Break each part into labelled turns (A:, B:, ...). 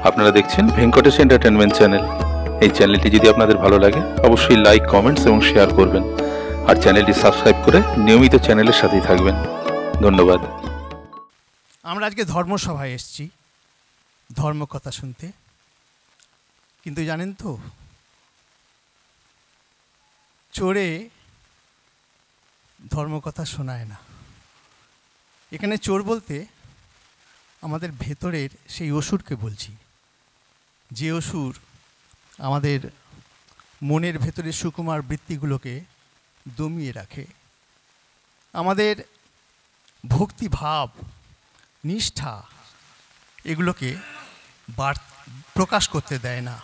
A: আপনারা দেখছেন Venkatesh entertainment channel. এই চ্যানেলটি যদি আপনাদের ভালো লাগে অবশ্যই লাইক, কমেন্টস এবং শেয়ার করবেন, আর চ্যানেলটি সাবস্ক্রাইব করে নিয়মিত চ্যানেলের সাথেই থাকবেন। ধন্যবাদ।
B: আমরা আজকে ধর্মসভায় এসেছি ধর্মকথা শুনতে, কিন্তু জানেন তো চোরে ধর্মকথা শোনায় না। এখানে চোর বলতে আমাদের ভেতরের সেই অসুরকে বলছি, যে অসুর আমাদের মনের ভেতরের সুকুমার বৃত্তিগুলোকে দমিয়ে রাখে, আমাদের ভক্তিভাব, নিষ্ঠা এগুলোকে প্রকাশ করতে দেয় না।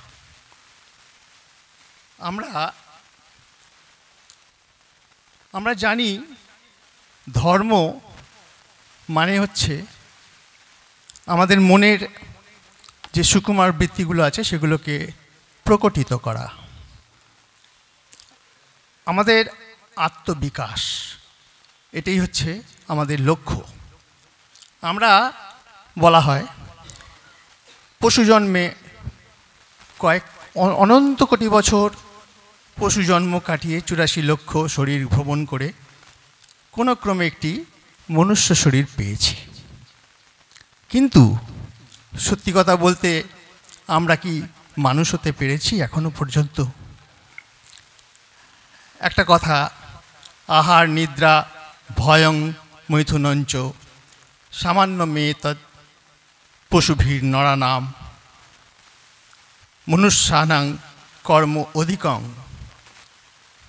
B: আমরা জানি ধর্ম মানে হচ্ছে আমাদের মনের যে সুকুমার বৃত্তিগুলো আছে সেগুলোকে প্রকটিত করা, আমাদের আত্মবিকাশ, এটাই হচ্ছে আমাদের লক্ষ্য। আমরা বলা হয় পশু জন্মে অনন্ত কোটি বছর পশু জন্ম কাটিয়ে 84 লক্ষ শরীর ভ্রমণ করে কোনো ক্রমে একটি মনুষ্য শরীর পেয়েছি। কিন্তু সত্যি কথা বলতে আমরা কি মানুষ হতে পেরেছি এখনো পর্যন্ত? একটা কথা, আহার নিদ্রা ভয়ং মৈথুনঞ্চ সামান্য মেয়ে তৎ পশুভীর নরানাম মনুষ্যানাং কর্ম অধিকং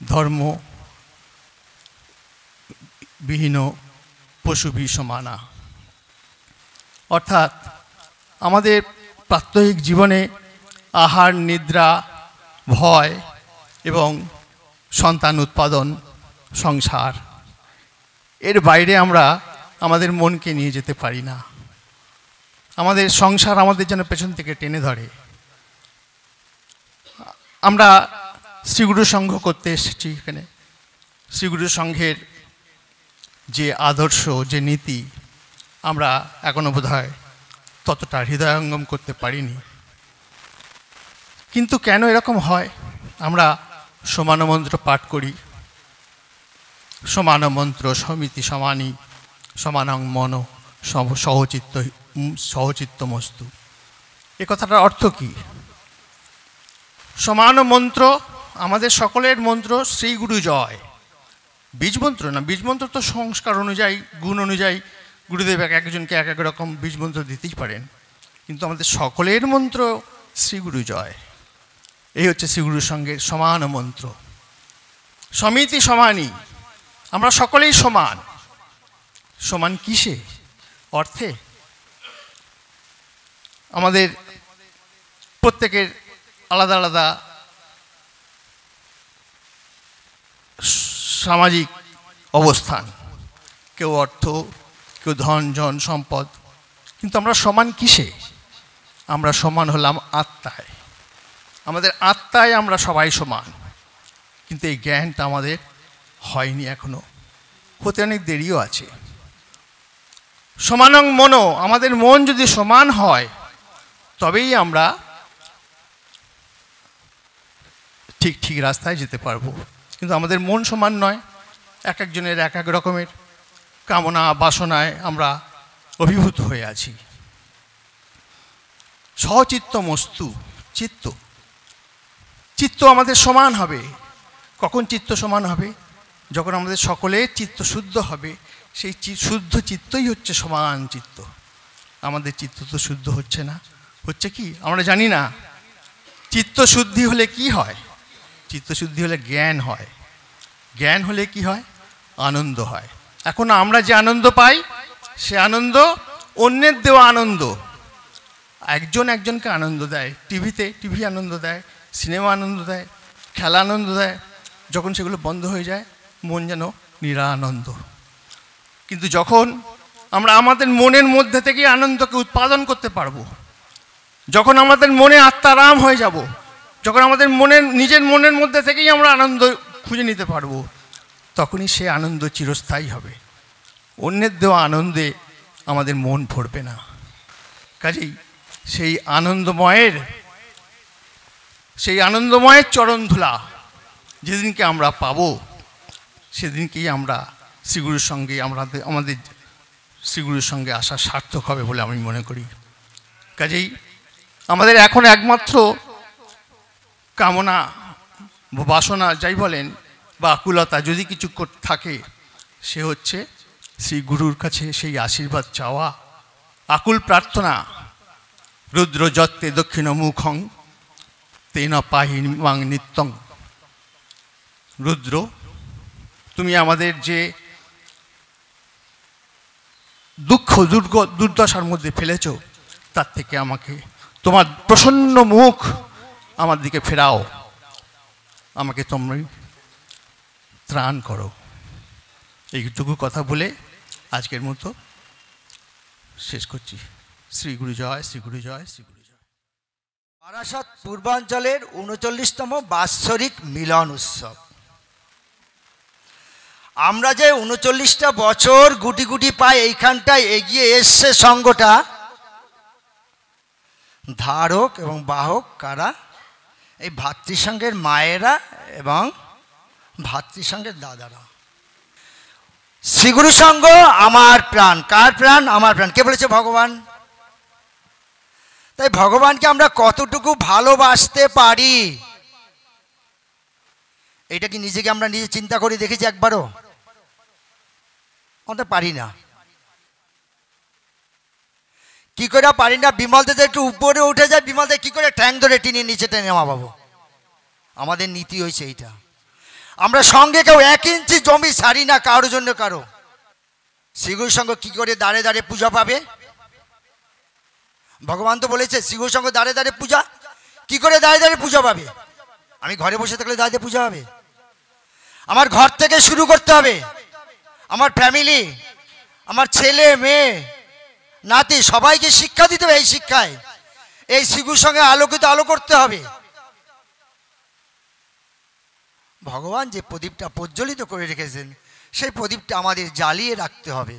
B: ধর্ম বিহীন পশুভী সমানা। অর্থাৎ আমাদের প্রাত্যহিক জীবনে আহার নিদ্রা ভয় এবং সন্তান উৎপাদন সংসার, এর বাইরে আমরা আমাদের মনকে নিয়ে যেতে পারি না। আমাদের সংসার আমাদের যেন পেছন থেকে টেনে ধরে। আমরা শ্রীগুরু সংঘ করতে এসেছি এখানে। শ্রীগুরু সংঘের যে আদর্শ, যে নীতি আমরা এখনো বোধহয় ততটা হৃদয়ঙ্গম করতে পারিনি। কিন্তু কেন এরকম হয়? আমরা সমান মন্ত্র পাঠ করি, সমান মন্ত্র সমিতি সমানি সমানং মন সহচিত্তমস্তু। এ কথাটার অর্থ কি? সমান মন্ত্র আমাদের সকলের মন্ত্র, শ্রী গুরু জয়। বীজ মন্ত্র না, বীজ মন্ত্র তো সংস্কার অনুযায়ী, গুণ অনুযায়ী গুরুদেব একজনকে এক এক রকম বীজ মন্ত্র দিতেই পারেন, কিন্তু আমাদের সকলের মন্ত্র শ্রীগুরু জয়। এই হচ্ছে শ্রীগুরুর সঙ্গে সমান মন্ত্র। সমিতি সমানি, আমরা সকলেই সমান। সমান কিসে? অর্থে। আমাদের প্রত্যেকের আলাদা আলাদা সামাজিক অবস্থান, কেউ অর্থ, কেউ ধন জন সম্পদ, কিন্তু আমরা সমান কিসে? আমরা সমান হলাম আত্মায়। আমাদের আত্মায় আমরা সবাই সমান, কিন্তু এই জ্ঞানটা আমাদের হয়নি এখনো, হতে অনেক দেরিও আছে। সমানং মনো, আমাদের মন যদি সমান হয় তবেই আমরা ঠিক ঠিক রাস্তায় যেতে পারবো। কিন্তু আমাদের মন সমান নয়, এক একজনের এক এক রকমের কামনা বাসনায় আমরা অভিভূত হয়ে আছি। সহচিত্তমস্তু, চিত্ত, চিত্ত আমাদের সমান হবে। কখন চিত্ত সমান হবে? যখন আমাদের সকলের চিত্ত শুদ্ধ হবে। সেই শুদ্ধ চিত্তই হচ্ছে সমান চিত্ত। আমাদের চিত্ত তো শুদ্ধ হচ্ছে না। হচ্ছে কি আমরা জানি না। চিত্তশুদ্ধি হলে কি হয়? চিত্তশুদ্ধি হলে জ্ঞান হয়। জ্ঞান হলে কি হয়? আনন্দ হয়। এখন আমরা যে আনন্দ পাই সে আনন্দ অন্যের দেওয়া আনন্দ। একজন একজনকে আনন্দ দেয়। টিভি আনন্দ দেয়, সিনেমা আনন্দ দেয়, খেলা আনন্দ দেয়। যখন সেগুলো বন্ধ হয়ে যায় মন যেন নিরানন্দ। কিন্তু যখন আমরা আমাদের মনের মধ্যে থেকে আনন্দকে উৎপাদন করতে পারবো, যখন আমাদের মনে আত্মারাম হয়ে যাব, যখন আমাদের নিজের মনের মধ্যে থেকেই আমরা আনন্দ খুঁজে নিতে পারবো, তখনই সে আনন্দ চিরস্থায়ী হবে। অন্যের দেওয়া আনন্দে আমাদের মন ভরবে না। কাজেই সেই আনন্দময়ের চরণধুলা যেদিনকে আমরা পাব, সেদিনকেই আমরা শ্রীগুরুর সঙ্গে আমাদের শ্রীগুরুর সঙ্গে আসা সার্থক হবে বলে আমি মনে করি। কাজেই আমাদের এখন একমাত্র কামনা, বাসনা যাই বলেন বা আকুলতা যদি কিছু থাকে, সে হচ্ছে শ্রী গুরুর কাছে সেই আশীর্বাদ চাওয়া, আকুল প্রার্থনা। রুদ্র যত্তে দক্ষিণ মুখং তেন পাহি মাং নিত্যং। রুদ্র, তুমি আমাদের যে দুঃখ দুর্দশার মধ্যে ফেলেছ, তার থেকে আমাকে তোমার প্রসন্ন মুখ আমার দিকে ফেরাও, আমাকে তোমরা ত্রাণ করো। এইটুকু কথা বলে আজকের মতো শেষ করছি। শ্রী গুরু জয়, শ্রী গুরু জয়, শ্রী গুরু জয়।
C: বারাসত পূর্বাঞ্চলের 39তম বাৎসরিক মিলন উৎসব। আমরা যে 39টা বছর গুটি গুটি পাই এইখানটায় এগিয়ে এসছে সঙ্গটা, ধারক এবং বাহক কারা? এই ভাতৃসংঘের মায়েরা এবং ভাতৃসংঘের দাদারা। শ্রীগুরু সঙ্গ আমার প্রাণ। কার প্রাণ? আমার প্রাণ। কে বলেছে? ভগবান। তাই ভগবানকে আমরা কতটুকু ভালোবাসতে পারি, এটা কি নিজেকে আমরা নিজে চিন্তা করে দেখেছি একবারও? আমরা পারি না। কি করে পারি না? বিমল দাদা একটু উপরে উঠে যায়, বিমল দাদা কি করে ঠ্যাং ধরে টিনে নিচে টেনে নামাবো? আমাদের নীতি হয়েছে এইটা। আমরা সঙ্গে কেউ 1 ইঞ্চি জমি ছাড়ি না কারোর জন্য কারো। শ্রীগুরু সঙ্গ কি করে দাঁড়ে দাঁড়ে পূজা পাবে? ভগবান তো বলেছে শ্রীগুরু সঙ্গ দাঁড়ে দাঁড়ে পূজা। কি করে দাঁড়ে দাঁড়িয়ে পূজা পাবে? আমি ঘরে বসে থাকলে দাঁড়িয়ে পূজা হবে? আমার ঘর থেকে শুরু করতে হবে। আমার ফ্যামিলি, আমার ছেলে মেয়ে নাতি সবাইকে শিক্ষা দিতে হবে। এই শিক্ষায় এই শ্রীগুরুর সঙ্গে আলোকিত আলো করতে হবে। ভগবান যে প্রদীপটা প্রজ্বলিত করে রেখেছেন, সেই প্রদীপটা আমাদের জ্বালিয়ে রাখতে হবে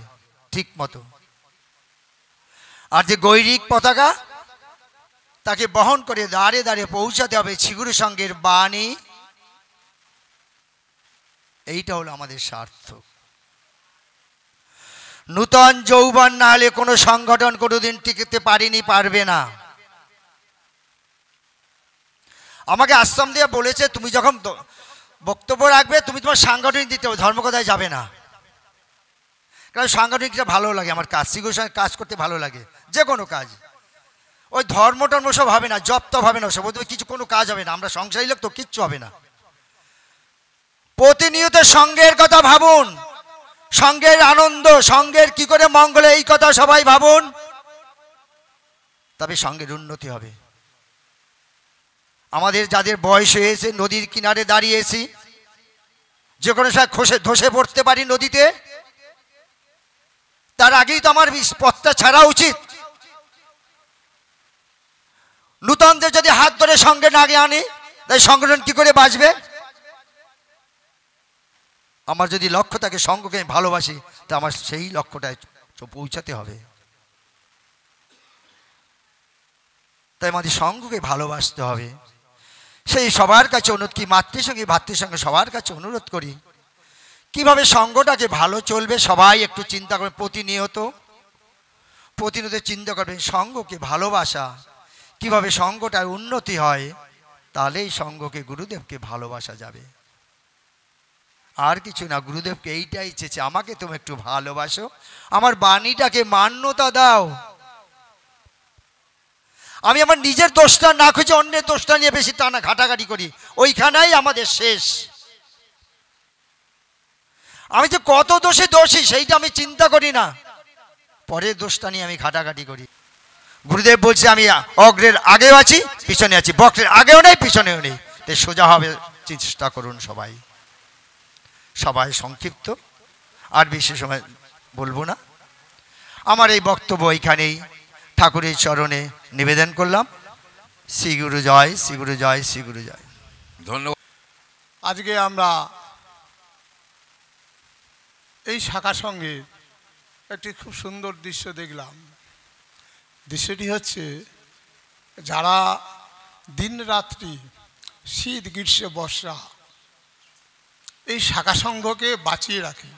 C: ঠিক মতো। আর যে গৈরিক পতাকা, তাকে বহন করে দাঁড়ে দাঁড়িয়ে পৌঁছাতে হবে শ্রীগুরু সঙ্গের বাণী। এইটা হলো আমাদের সার্থক। নূতন যৌবন না হলে কোনো সংগঠন কোনোদিন টিকতে পারেনি, পারবে না। আমাকে আশ্রম দিয়ে বলেছে, তুমি যখন বক্তব্য রাখবে তুমি তোমার সাংগঠনিক দিতে হবে, ধর্মকথায় যাবে না। কারণ সাংগঠনিকটা ভালো লাগে আমার কাজ, শ্রীগুরুর সঙ্গে কাজ করতে ভালো লাগে। যে কোনো কাজ, ওই ধর্ম টর্ম সব হবে না, জপ তপ হবে না, সব কিছু কোনো কাজ হবে না। আমরা সংসারী লোক তো কিচ্ছু হবে না। প্রতিনিয়ত সঙ্গের কথা ভাবুন, সঙ্গের আনন্দ, সঙ্গের কি করে মঙ্গল, এই কথা সবাই ভাবুন, তবে সঙ্গের উন্নতি হবে। আমাদের যাদের বয়স হয়েছে, নদীর কিনারে দাঁড়িয়েছি, যে কোনো সময় ধসে পড়তে পারি নদীতে, তার আগেই তো আমার পথটা ছাড়া উচিত। নূতনদের যদি হাত ধরে সঙ্গে না আগে আনি, তাই সংগঠন কি করে বাঁচবে? আমার যদি লক্ষ্য থাকে সঙ্গকে আমি ভালোবাসি, তা আমার সেই লক্ষ্যটায় পৌঁছাতে হবে। তাই আমাদের সঙ্গকে ভালোবাসতে হবে। সেই সবার কাছে অনুরোধ, কি মাতৃসঙ্গে ভাতৃসঙ্গে সবার কাছে অনুরোধ করি, কিভাবে সঙ্গটাকে ভালো চলবে সবাই একটু চিন্তা করবে। প্রতিনিয়ত চিন্তা করবেন সঙ্গকে ভালোবাসা, কিভাবে সঙ্গটার উন্নতি হয়, তাহলেই সঙ্গকে গুরুদেবকে ভালোবাসা যাবে। আর কিছু না, গুরুদেবকে এইটাই চেয়েছে, আমাকে তুমি একটু ভালোবাসো, আমার বাণীটাকে মান্যতা দাও। আমি আমার নিজের দোষটা না খুঁজে অন্যের দোষটা নিয়ে বেশি টানা ঘাটাঘাটি করি, ওইখানেই আমাদের শেষ। আমি যে কত দোষে দোষী সেইটা আমি চিন্তা করি না, পরের দোষটা নিয়ে আমি ঘাটাঘাটি করি। গুরুদেব বলছে আমি অগ্রের আগেও আছি পিছনে আছি, বক্রের আগেও নেই পিছনেও নেই, তাই সোজা হবে চেষ্টা করুন সবাই। সবাই সংক্ষিপ্ত, আর বেশি সময় বলবো না। আমার এই বক্তব্য এইখানেই ঠাকুরের চরণে নিবেদন করলাম। শ্রী গুরু জয়, শ্রী গুরু জয়, শ্রী গুরু জয়।
D: ধন্যবাদ।
E: আজকে আমরা এই শাখা সঙ্গে একটি খুব সুন্দর দৃশ্য দেখলাম। দৃশ্যটি হচ্ছে যারা দিন রাত্রি শীত গ্রীষ্ম বর্ষা এই শাখা সংঘকে বাঁচিয়ে রাখে।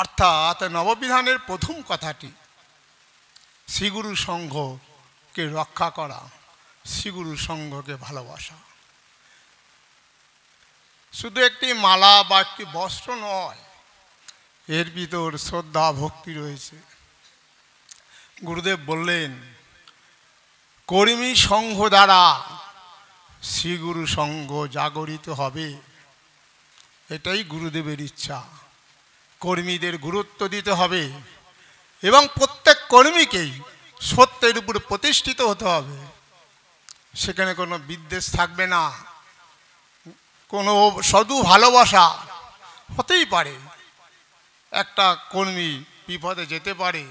E: অর্থাৎ নববিধানের প্রথম কথাটি শ্রীগুরু সংঘকে রক্ষা করা, শ্রীগুরু সংঘকে ভালোবাসা। শুধু একটি মালা বা একটি বস্ত্র নয়, এর ভিতর শ্রদ্ধা ভক্তি রয়েছে। গুরুদেব বললেন, কর্মী সংঘ দ্বারা শ্রীগুরু সংঘ জাগরিত হবে। এটাই গুরুদেবের ইচ্ছা। কর্মীদের গুরুত্ব দিতে হবে এবং প্রত্যেক কর্মীকেই সত্যের উপর প্রতিষ্ঠিত হতে হবে। সেখানে কোনো বিদ্বেষ থাকবে না, কোনো শুধু ভালোবাসা। হতেই পারে একটা কর্মী বিপদে যেতে পারে,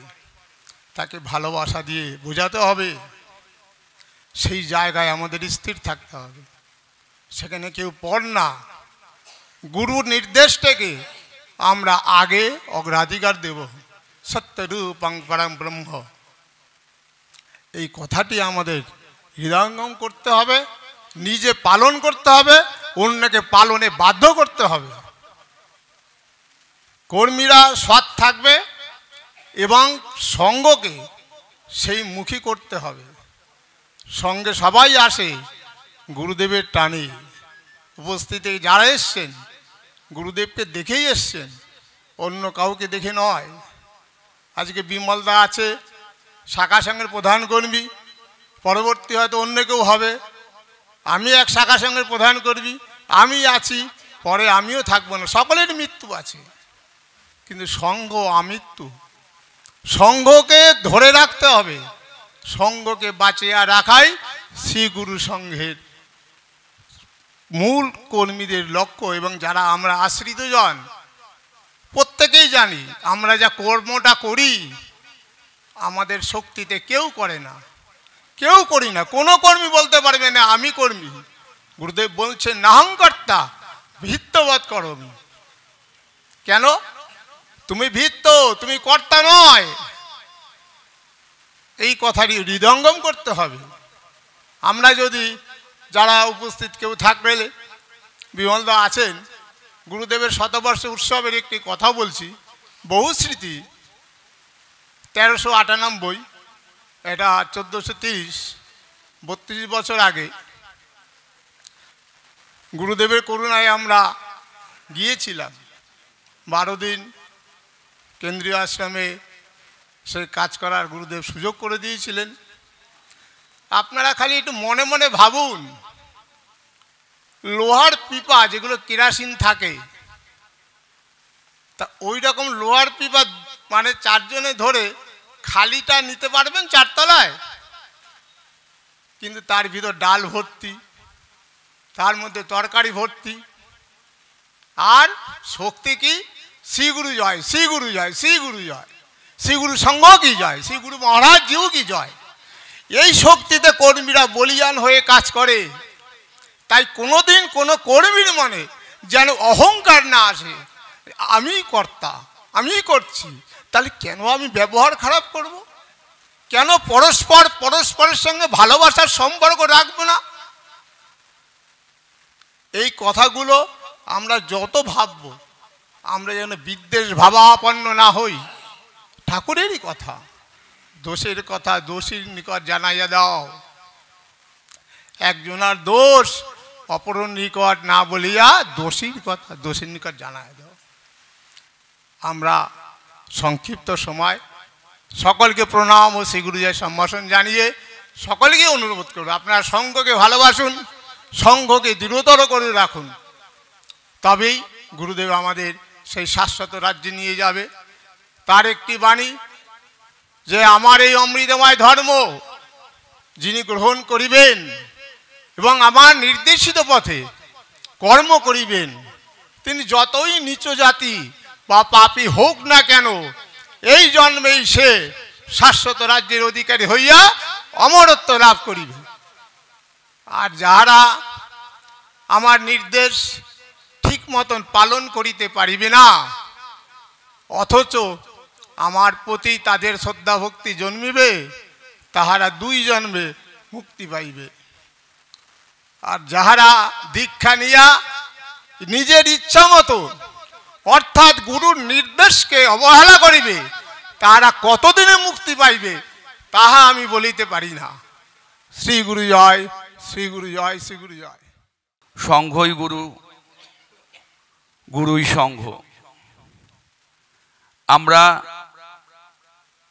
E: তাকে ভালোবাসা দিয়ে বোঝাতে হবে। সেই জায়গায় আমাদের স্থির থাকতে হবে। সেখানে কেউ পর না, গুরুর নির্দেশটাকে আমরা আগে অগ্রাধিকার দেব। সত্যরূপং পরম ব্রহ্ম, এই কথাটি আমাদের হৃদয়ঙ্গম করতে হবে, নিজে পালন করতে হবে, অন্যকে পালনে বাধ্য করতে হবে। কর্মীরা সৎ থাকবে এবং সঙ্গকে সেই মুখী করতে হবে। সঙ্গে সবাই আসে গুরুদেবের টানে। উপস্থিতি যারা এসছেন গুরুদেবকে দেখেই এসছেন, অন্য কাউকে দেখে নয়। আজকে বিমলদা আছে, শাখা সংঘের প্রধান কর্মী, পরবর্তী হয়তো অন্য কেউ হবে। আমি এক শাখা সংঘের প্রধান কর্মী, আমি আছি, পরে আমিও থাকবো না। সকলের মৃত্যু আছে, কিন্তু সংঘ আমৃত্যু। সংঘকে ধরে রাখতে হবে, সংঘকে বাঁচিয়ে রাখাই শ্রীগুরু সংঘের মূল কর্মীদের লক্ষ্য। এবং যারা আমরা আশ্রিত জন, প্রত্যেকেই জানি আমরা যা কর্মটা করি আমাদের শক্তিতে কেউ করে না, কেউ করি না। কোনো কর্মী বলতে পারবে না আমি কর্মী। গুরুদেব বলছেন নাহংকর্তা ভিত্তবৎ করমি। কেন? তুমি ভিত্ত, তুমি কর্তা নয়। এই কথাটি হৃদয়ঙ্গম করতে হবে। আমরা যদি যারা উপস্থিত কেউ থাকবে, বিমলদা আছেন, গুরুদেবের শতবর্ষ উৎসবের একটি কথা বলছি। বহু স্মৃতি 1398, এটা 1430, 32 বছর আগে গুরুদেবের করুণায় আমরা গিয়েছিলাম। 12 দিন কেন্দ্রীয় আশ্রমে সে কাজ করার গুরুদেব সুযোগ করে দিয়েছিলেন। আপনারা খালি একটু মনে মনে ভাবুন, লোহার পিপা যেগুলো কেরাসিন থাকে, তা ওই রকম লোহার পিপা মানে 4 জনে ধরে খালিটা নিতে পারবেন 4 তলায়? কিন্তু তার ভিতর ডাল ভর্তি, তার মধ্যে তরকারি ভর্তি। আর শক্তি কি? শ্রীগুরু জয়, শ্রীগুরু জয়, শ্রীগুরু জয়, শ্রীগুরু সংঘ কি জয়, শ্রীগুরু মহারাজ জিউ কি জয়। এই শক্তিতে কর্মীরা বলিয়ান হয়ে কাজ করে। তাই কোনোদিন কোনো কর্মীর মনে যেন অহংকার না আসে, আমি কর্তা, আমি করছি, তাহলে কেন আমি ব্যবহার খারাপ করব? কেন পরস্পরের সঙ্গে ভালোবাসার সম্পর্ক রাখবো না? এই কথাগুলো আমরা যত ভাববো, আমরা যেন বিদ্বেষ ভাবাপন্ন না হই। ঠাকুরেরই কথা, দোষের কথা দোষীর নিকট জানাইয়া দাও। একজনার দোষ অপর নিকট না বলিয়া দোষীর কথা দোষীর নিকট জানাইয়া দাও। আমরা সংক্ষিপ্ত সময় সকলকে প্রণাম ও শ্রীগুরুজয় সম্ভাষণ জানিয়ে সকলকে অনুরোধ করব, আপনারা সংঘকে ভালোবাসুন, সংঘকে দৃঢ়তর করে রাখুন। তবেই গুরুদেব আমাদের সেই শাশ্বত রাজ্যে নিয়ে যাবে। তার একটি বাণী যে আমার এই অমৃতময় ধর্ম যিনি গ্রহণ করিবেন এবং আমার নির্দেশিত পথে কর্ম করিবেন, তিনি যতই নীচ জাতি বা পাপী হোক না কেন, এই জন্মেই সে শাশ্বত রাজ্যের অধিকারী হইয়া অমরত্ব লাভ করিবে। আর যাহারা আমার নির্দেশ ঠিক মতন পালন করিতে পারিবে না, অথচ আমার প্রতি তাদের শ্রদ্ধা ভক্তি জন্মিবে, তাহারা 2 জন্মে মুক্তি পাইবে। আর যাহারা দীক্ষা নিয়া নিজের ইচ্ছা মতো অর্থাৎ গুরুর নির্দেশকে অবহেলা করিবে, তারা কতদিনে মুক্তি পাইবে তাহা আমি বলিতে পারি না। শ্রী গুরু জয়, শ্রী গুরু জয়, শ্রী গুরু জয়।
D: সংঘই গুরু, গুরুই সংঘ। আমরা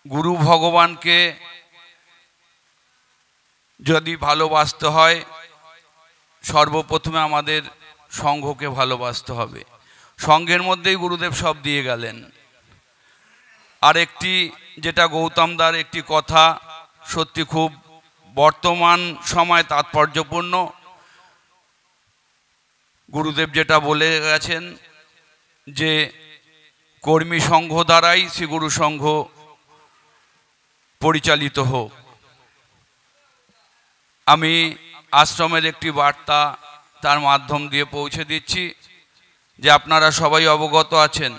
D: গুরু ভগবানকে যদি ভালোবাসতে হয়, সর্বপ্রথমে আমাদের সংঘকে ভালোবাসতে হবে। সংঘের মধ্যেই গুরুদেব সব দিয়ে গেলেন। আর একটি যেটা গৌতমদার একটি কথা সত্যি খুব বর্তমান সময় তাৎপর্যপূর্ণ। গুরুদেব যেটা বলে গেছেন যে কর্মী সংঘ দ্বারাই শ্রী গুরু সংঘ পরিচালিত হোক। আমি আশ্রমের একটি বার্তা তার মাধ্যম দিয়ে পৌঁছে দিচ্ছি যে আপনারা সবাই অবগত আছেন,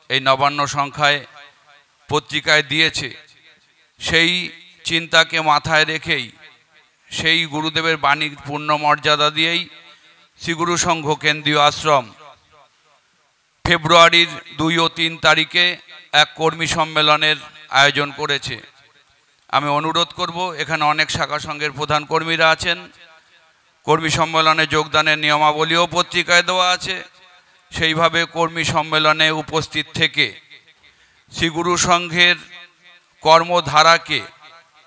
D: এই নবান্ন সংখ্যায় পত্রিকায় দিয়েছে। সেই চিন্তাকে মাথায় রেখেই, সেই গুরুদেবের বাণীর পূর্ণ মর্যাদা দিয়েই শ্রীগুরু সংঘ কেন্দ্রীয় আশ্রম ফেব্রুয়ারির 2 ও 3 তারিখে এক কর্মী সম্মেলনের আয়োজন করেছে। আমি অনুরোধ করব, এখানে অনেক শাখা সংঘের প্রধান কর্মীরা আছেন, কর্মী সম্মেলনে যোগদানের নিয়মাবলীও পত্রিকায় দেওয়া আছে। সেইভাবে কর্মী সম্মেলনে উপস্থিত থেকে শ্রীগুরু সংঘের কর্মধারাকে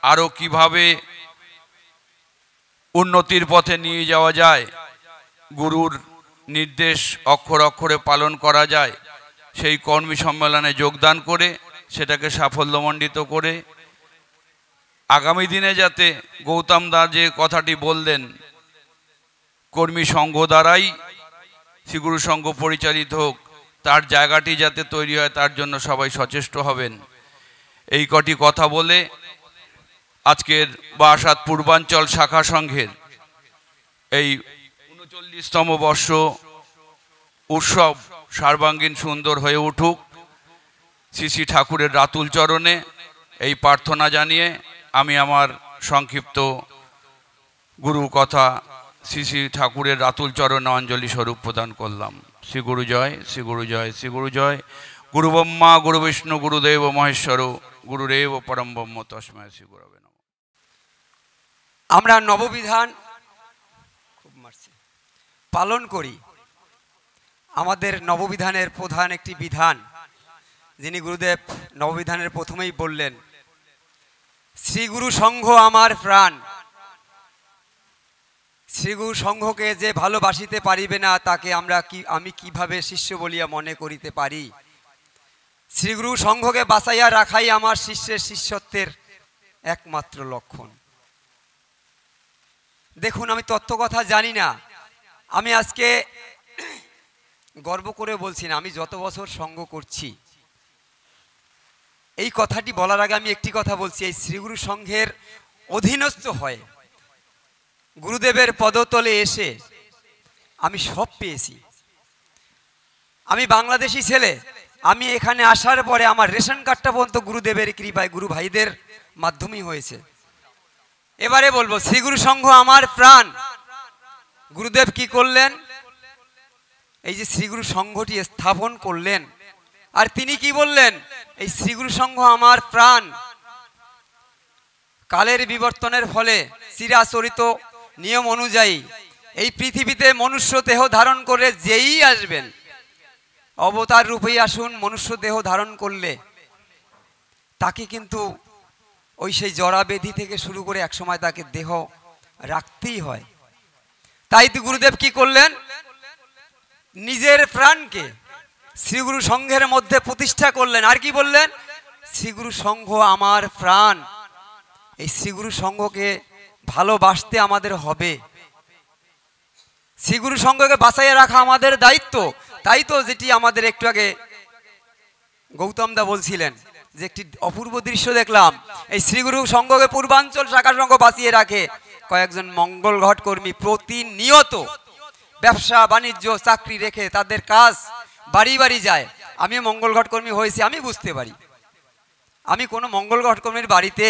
D: আরও কিভাবে উন্নতির পথে নিয়ে যাওয়া যায়, গুরুর নির্দেশ অক্ষরে অক্ষরে পালন করা যায়, সেই কর্মী সম্মেলনে যোগদান করে সেটাকে সাফল্যমণ্ডিত করে আগামী দিনে যাতে গৌতম দা যে কথাটি বললেন, কর্মী সংঘ দ্বারাই শ্রীগুরু সংঘ পরিচালিত হোক, তার জায়গাটি যাতে তৈরি হয় তার জন্য সবাই সচেষ্ট হবেন। এই কটি কথা বলে আজকের বারাসাত পূর্বাঞ্চল শাখা সংঘের এই 39তম বর্ষ উৎসব সর্বাঙ্গীন সুন্দর হয়ে উঠুক, শ্রী শ্রী ঠাকুরের রাতুল চরণে এই প্রার্থনা জানিয়ে আমি আমার সংক্ষিপ্ত গুরু কথা শ্রী শ্রী ঠাকুরের রাতুল চরণে অঞ্জলি স্বরূপ প্রদান করলাম। শ্রী গুরু জয়, শ্রী গুরু জয়, শ্রী গুরু জয়। গুরু ব্রহ্মা, গুরু বিষ্ণু, গুরুদেব মহেশ্বর, গুরুরেব পরম ব্রহ্ম, তস্মৈ শ্রী গুরবে নমঃ।
F: আমরা নববিধান পালন করি। আমাদের নববিধানের প্রধান একটি বিধান, যিনি গুরুদেব নববিধানের প্রথমেই বললেন, শ্রীগুরু সংঘ আমার প্রাণ। শ্রীগুরু সংঘকে যে ভালোবাসিতে পারিবে না, তাকে আমি কিভাবে শিষ্য বলিয়া মনে করিতে পারি। শ্রীগুরু সংঘকে বাঁচাইয়া রাখাই আমার শিষ্যের শিষ্যত্বের একমাত্র লক্ষণ। দেখুন, আমি তত্ত্ব কথা জানি না। আমি আজকে গর্ব করে বলছি না, আমি যত বছর সঙ্গ করছি, এই কথাটি বলার আগে আমি একটি কথা বলছি। এই শ্রীগুরু সংঘের অধীনস্থ হয়ে গুরুদেবের পদতলে এসে আমি সব পেয়েছি। আমি বাংলাদেশি ছেলে, আমি এখানে আসার পরে আমার রেশন কার্ডটা পর্যন্ত গুরুদেবের কৃপায়, গুরু ভাইদের মাধ্যমেই হয়েছে। এবারে বলবো, শ্রীগুরু সংঘ আমার প্রাণ। গুরুদেব কি করলেন? এই যে শ্রীগুরু সংঘটি স্থাপন করলেন, আর তিনি কি বললেন? এই শ্রীগুরু সংঘ আমার প্রাণ। কালের বিবর্তনের ফলে চিরাচরিত নিয়ম অনুযায়ী এই পৃথিবীতে মনুষ্য দেহ ধারণ করে যেই আসবেন, অবতার রূপেই আসুন, মনুষ্য দেহ ধারণ করলে তাকে কিন্তু ওই সেই জরা ব্যাধি থেকে শুরু করে একসময় তাকে দেহ রাখতেই হয়। তাই তো গুরুদেব কি করলেন? নিজের প্রাণকে শ্রীগুরু সংঘের মধ্যে প্রতিষ্ঠা করলেন। আর কি বললেন? শ্রীগুরু সংঘ আমার প্রাণ। এই শ্রীগুরু সংঘকে ভালোবাসতে আমাদের হবে, শ্রীগুরু সংঘকে বাঁচাইয়া রাখা আমাদের দায়িত্ব। তাই তো যেটি আমাদের একটু আগে গৌতম দা বলছিলেন, যে একটি অপূর্ব দৃশ্য দেখলাম। এই শ্রীগুরু সংঘকে পূর্বাঞ্চল শাখা সংঘ বাঁচিয়ে রাখে কয়েকজন মঙ্গল ঘট কর্মী প্রতিনিয়ত ব্যবসা বাণিজ্য চাকরি রেখে তাদের কাজ বাড়ি বাড়ি যায়। আমি মঙ্গল ঘট কর্মী হয়েছি, আমি বুঝতে পারি। আমি কোনো মঙ্গল ঘট কর্মীর বাড়িতে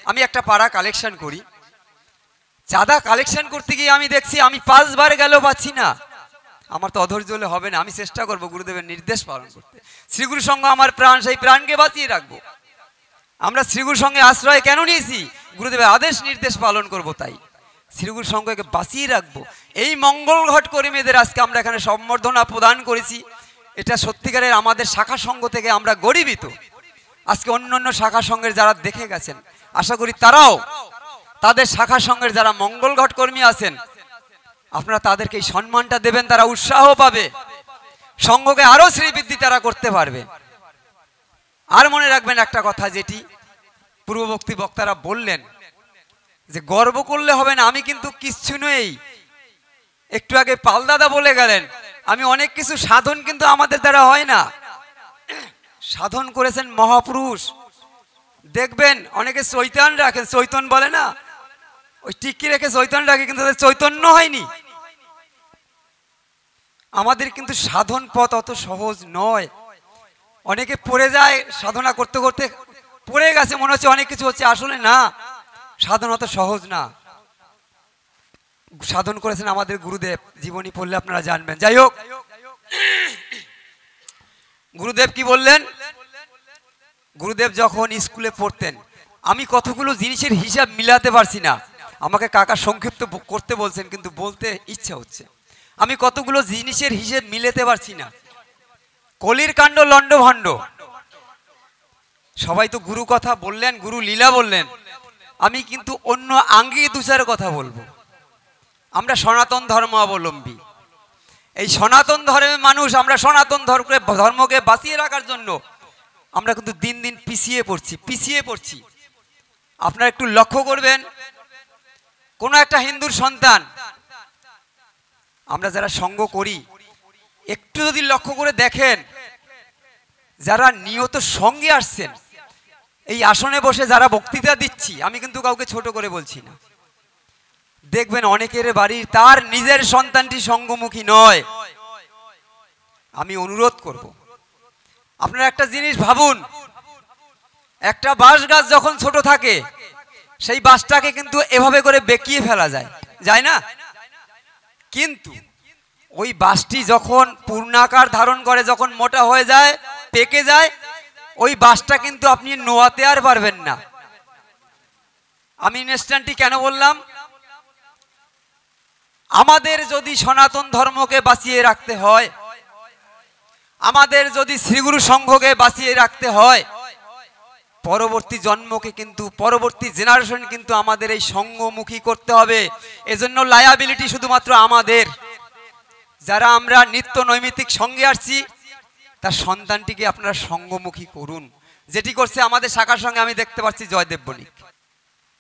F: আমি একটা পাড়া কালেকশন করি, চাঁদা কালেকশন করতে গিয়ে আমি দেখছি আমি 5 বার গেলেও পাচ্ছি না। আমার তো অধৈর্য হলে হবে না, আমি চেষ্টা করব গুরুদেবের নির্দেশ পালন করতে। শ্রীগুরু সঙ্গ আমার প্রাণ, সেই প্রাণকে বাঁচিয়ে রাখবো। আমরা শ্রীগুরু সঙ্গে আশ্রয় কেন নিয়েছি? গুরুদেবের আদেশ নির্দেশ পালন করব, তাই শ্রীগুরু সঙ্গকে বাঁচিয়ে রাখবো। এই মঙ্গল ঘট কর্মীদের আজকে আমরা এখানে সম্বর্ধনা প্রদান করেছি। এটা সত্যিকারের আমাদের শাখা সংঘ থেকে আমরা গর্বিত। আজকে অন্য অন্য শাখা সংঘের যারা দেখে গেছেন, আশা করি তারাও তাদের শাখা সংঘের যারা মঙ্গল ঘট কর্মী আছেন, আপনারা তাদেরকে এই সম্মানটা দেবেন, তারা উৎসাহ পাবে, সংঘকে আরো শ্রীবৃদ্ধি তারা করতে পারবে। আর মনে রাখবেন একটা কথা, যেটি পূর্ববর্তী বক্তারা বললেন যে গর্ব করলে হবে না, আমি কিন্তু কিচ্ছু নই। একটু আগে পালদাদা বলে গেলেন আমি অনেক কিছু, সাধন কিন্তু আমাদের দ্বারা হয় না, সাধন করেছেন মহাপুরুষ। দেখবেন অনেকে চৈতন্য রাখেন, চৈতন্য বলে না, ওই টিকি রেখে চৈতন্য রাখে, কিন্তু তাদের চৈতন্য হয়নি। আমাদের কিন্তু সাধন পথ অত সহজ নয়। অনেকে পড়ে যায়, সাধনা করতে করতে পড়ে গেছে, মনে হচ্ছে অনেক কিছু হচ্ছে, আসলে না, সাধন অত সহজ না। সাধন করেছেন আমাদের গুরুদেব, জীবনী পড়লে আপনারা জানবেন। যাই হোক, গুরুদেব কি বললেন? গুরুদেব যখন স্কুলে পড়তেন, আমি কতগুলো জিনিসের হিসাব মিলাতে পারছি না, আমাকে কাকা সংক্ষিপ্ত করতে বলছেন, কিন্তু বলতে ইচ্ছা হচ্ছে। আমি কতগুলো জিনিসের হিসেব মিলাতে পারছি না। কলির কাণ্ড লন্ড ভণ্ড, সবাই তো গুরু কথা বললেন, গুরু লীলা বললেন, আমি কিন্তু অন্য আঙ্গিক দুচার কথা বলবো। আমরা সনাতন ধর্ম অবলম্বী, এই সনাতন ধর্মের মানুষ, আমরা সনাতন ধর্মকে বাঁচিয়ে রাখার জন্য আমরা কিন্তু দিন দিন পিছিয়ে পড়ছি। আপনারা একটু লক্ষ্য করবেন, কোন একটা হিন্দুর সন্তান, আমরা যারা সঙ্গ করি, একটু যদি লক্ষ্য করে দেখেন, যারা নিয়ত সঙ্গে আসছেন, এই আসনে বসে যারা বক্তৃতা দিচ্ছি, আমি কিন্তু কাউকে ছোট করে বলছি না, দেখবেন অনেকের বাড়ির তার নিজের সন্তানটি সঙ্গমুখী নয়। আমি অনুরোধ করব, আপনারা একটা জিনিস ভাবুন, একটা বাঁশ গাছ যখন ছোট থাকে, সেই বাঁশটাকে কিন্তু এভাবে করে বেঁকিয়ে ফেলা যায় না? কিন্তু ওই বাঁশটি যখন পূর্ণাকার ধারণ করে, যখন মোটা হয়ে যায়, পেকে যায়, ওই বাঁশটা কিন্তু আপনি নোয়াতে আর পারবেন না। আমি ইনস্ট্যান্টটি কেন বললাম? আমাদের যদি সনাতন ধর্মকে বাঁচিয়ে রাখতে হয়, আমাদের যদি শ্রীগুরু সংঘকে বাঁচিয়ে রাখতে হয়, পরবর্তী জন্মকে কিন্তু, পরবর্তী জেনারেশন কিন্তু আমাদের এই সঙ্গমুখী করতে হবে। এজন্য লায়াবিলিটি শুধুমাত্র আমাদের, যারা আমরা নিত্য নৈমিত্তিক সঙ্গে আসছি, তার সন্তানটিকে আপনারা সঙ্গমুখী করুন। যেটি করছে আমাদের শাখার সঙ্গে আমি দেখতে পাচ্ছি জয়দেব বণিক।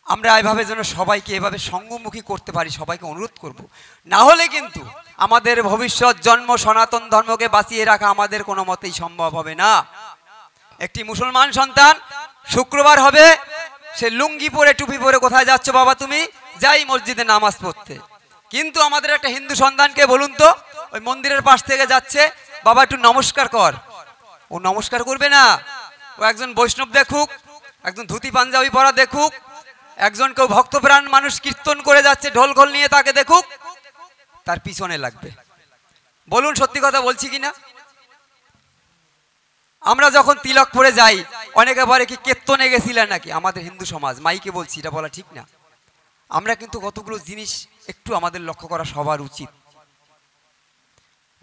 F: আমরা এভাবে যেন সবাইকে এভাবে সঙ্গমুখী করতে পারি, সবাইকে অনুরোধ করব। না হলে কিন্তু আমাদের ভবিষ্যৎ জন্ম সনাতন ধর্মকে বাঁচিয়ে রাখা আমাদের কোনো মতেই সম্ভব হবে না। একটি মুসলমান সন্তান শুক্রবার হবে, সে লুঙ্গি পরে টুপি পরে, কোথায় যাচ্ছ বাবা তুমি? যাই মসজিদে নামাজ পড়তে। কিন্তু আমাদের একটা হিন্দু সন্তানকে বলুন তো, ওই মন্দিরের পাশ থেকে যাচ্ছে, বাবা একটু নমস্কার কর, ও নমস্কার করবে না। ও একজন বৈষ্ণব দেখুক, একজন ধুতি পাঞ্জাবি পরা দেখুক, একজন কেউ ভক্তপ্রাণ মানুষ কীর্তন করে যাচ্ছে ঢোল খোল নিয়ে, তাকে দেখুক, তার পিছনে লাগবে। বলুন সত্যি কথা বলছি কিনা? আমরা যখন তিলক পরে যাই, অনেকে বলে কি কীর্তনে গেছিলেন নাকি? আমাদের হিন্দু সমাজ, মাইকে বলছি, এটা বলা ঠিক না। আমরা কিন্তু কতগুলো জিনিস একটু আমাদের লক্ষ্য করা সবার উচিত।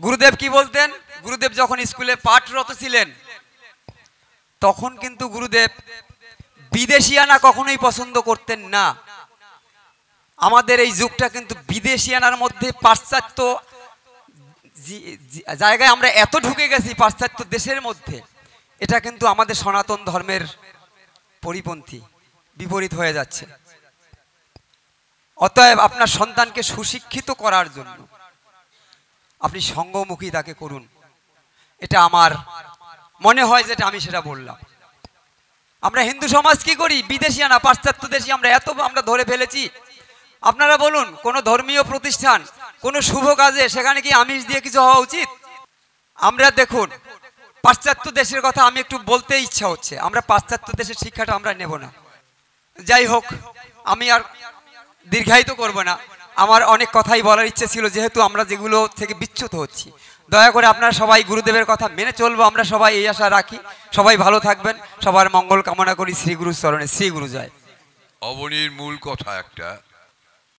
F: গুরুদেব কি বলতেন? গুরুদেব যখন স্কুলে পাঠরত ছিলেন, তখন কিন্তু গুরুদেব বিদেশিয়ানা কখনোই পছন্দ করতেন না। আমাদের এই যুগটা কিন্তু বিদেশিয়ানার মধ্যে, পাশ্চাত্য জায়গায় আমরা এত ঢুকে গেছি, পাশ্চাত্য দেশের মধ্যে, এটা কিন্তু আমাদের সনাতন ধর্মের পরিপন্থী, বিপরীত হয়ে যাচ্ছে। অতএব আপনার সন্তানকে সুশিক্ষিত করার জন্য আপনি সঙ্গমুখী তাকে করুন। এটা আমার মনে হয়, যেটা আমি সেটা বললাম। আমরা হিন্দু সমাজ কি করি? বিদেশিয়ানা, পাশ্চাত্য দেশি আমরা ধরে ফেলেছি। আপনারা বলুন, কোন ধর্মীয় প্রতিষ্ঠান, কোন শুভ কাজে সেখানে কি আমিষ দিয়ে কিছু হওয়া উচিত? আমরা দেখুন, পাশ্চাত্য দেশের কথা আমি একটু বলতে ইচ্ছা হচ্ছে, আমরা পাশ্চাত্য দেশের শিক্ষাটা আমরা নেব না। যাই হোক, আমি আর দীর্ঘায়িত করব না, আমার অনেক কথাই বলার ইচ্ছে ছিল, যেহেতু আমরা যেগুলো থেকে বিচ্যুত হচ্ছি। দয়া করে আপনারা সবাই গুরুদেবের কথা মেনে চলবো, আমরা সবাই এই আশা রাখি। সবাই ভালো থাকবেন, সবার মঙ্গল কামনা করি। শ্রী গুরুর চরণে শ্রী গুরু জয়।
G: অবনীর মূল কথা একটা,